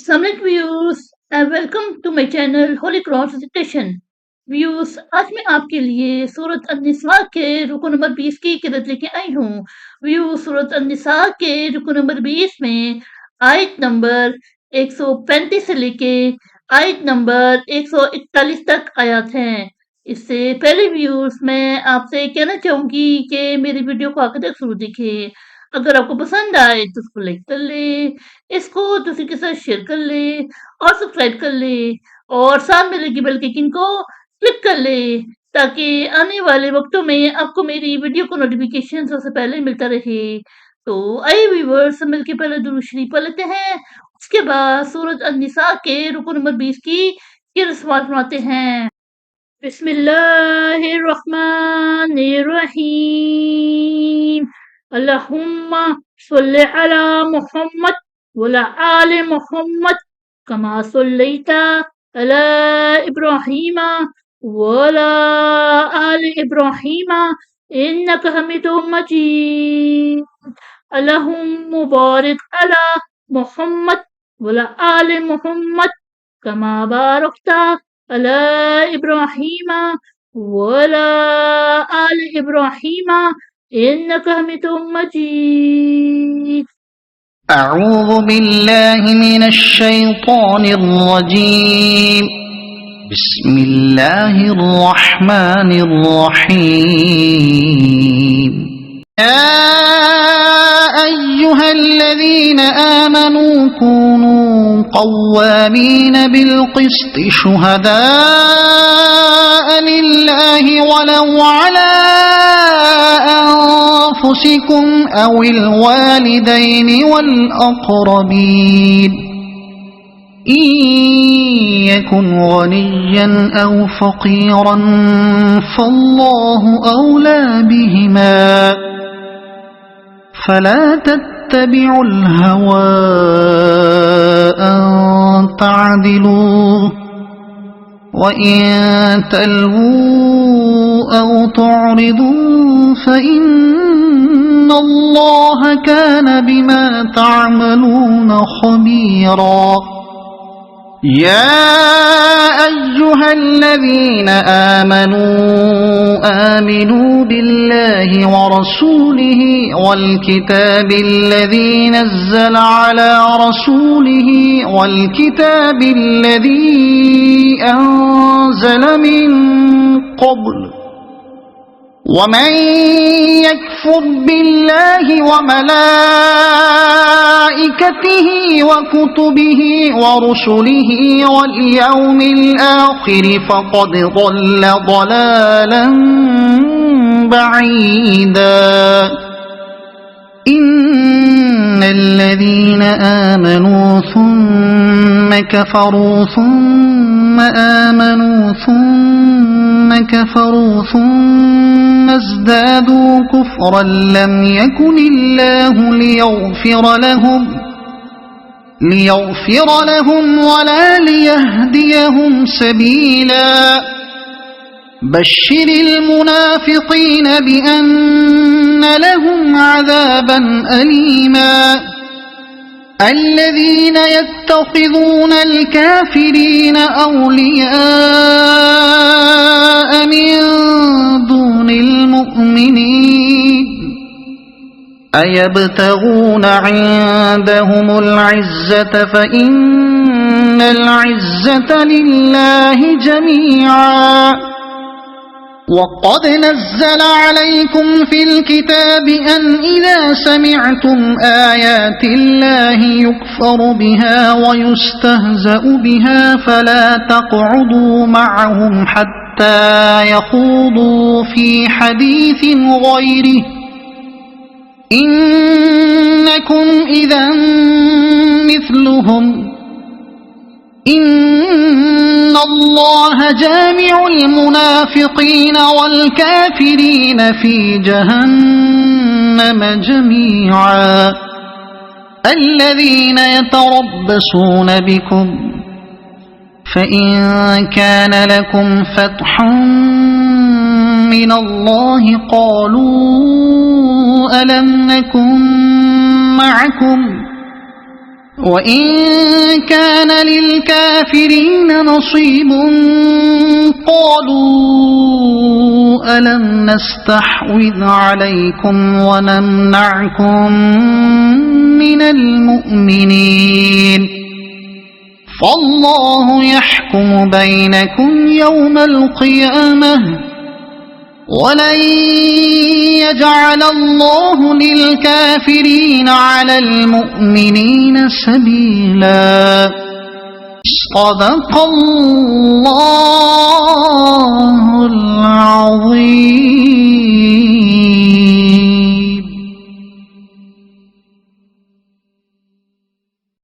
Assalamualaikum viewers and welcome to my channel holy cross recitation. Viewers, आज मैं आपके लिए सूरत अन-निसा के रुकू नंबर 20 की क़िरत लेके आई हूँ। व्यूअर्स, सूरत अन-निसा के रुकू नंबर 20 में आयत नंबर 135 से लेके आयत नंबर 141 तक आयत हैं। इससे पहले व्यूअर्स, मैं आपसे कहना चाहूँगी कि मेरी वीडियो को आखिर तक ज़रूर देखें। अगर आपको पसंद आए तो उसको लाइक कर लें, इसको दूसरे के साथ शेयर कर लें और सब्सक्राइब कर लें और साथ में लगी बेल के आइकन को क्लिक कर लें ताकि आने वाले वक्तों में आपको मेरी वीडियो को नोटिफिकेशन सबसे पहले मिलता रहे। तो आइए व्यूअर्स, मिलके पहले दुरूद शरीफ पढ़ लेते हैं, उसके बाद सूरत अन-निसा के रुकू नंबर 20 की समाअत फरमाते हैं। बिस्मिल्लाहिर्रहमानिर्रहीम। अल्लाहुम्मा सल्लि अला मुहम्मद वअला आलि मुहम्मद कमा सल्लैता अला इब्राहीम वअला आलि इब्राहीम इन्नका हमीदुम मजीद। अल्लाहुम्मा बारिक अला मुहम्मद वअला आलि मुहम्मद कमा बारकता अला इब्राहीम वअला आलि इब्राहीम इन्नका हमीदुम मजीद। أعوذ بالله من الشيطان الرجيم. بسم الله الرحمن الرحيم. يا أيها الذين آمنوا كونوا قوامين بالقسط شهداء لله ولو على أنفسكم أو الوالدين والأقربين إن يكن غنيا أو فقيرا فالله أولى بهما فلا تتبعوا الهوى أن تعدلوا وإن تلووا أو تعرضوا فإن الله كان بما تعملون خبيرا. يا أيها الذين آمنوا بالله ورسوله والكتاب الذي نزل على رسوله والكتاب الذي أنزل من قبل ومن يكفر بالله وملائكته وكتبه ورسله واليوم الآخر فقد ضل ضلالا بعيدا. إن الذين آمنوا ثم كفروا ثم آمنوا ثم كفروا ثم ازدادوا كفرا لم يكن الله ليغفر لهم ولا ليهديهم سبيلا. بشر المنافقين بأن لهم عذابا أليما. الذين يتخذون الكافرين أولياء من دون المؤمنين أيبتغون عندهم العزة فإن العزة لله جميعا. وقد نزل عليكم في الكتاب أن إذا سمعتم آيات الله يكفر بها ويستهزأ بها فلا تقعدوا معهم حتى يخوضوا في حديث غيره إنكم إذا مثلهم إن الله جامع المنافقين والكافرين في جهنم جميعا. الذين يتربصون بكم فإن كان لكم فتح من الله قالوا ألم نكن معكم وإن كان للكافرين نصيب قالوا ألم نستحوذ عليكم ونمنعكم من المؤمنين فالله يحكم بينكم يوم القيامة ولن يجعل الله للكافرين على المؤمنين سبيلا صدق الله العظيم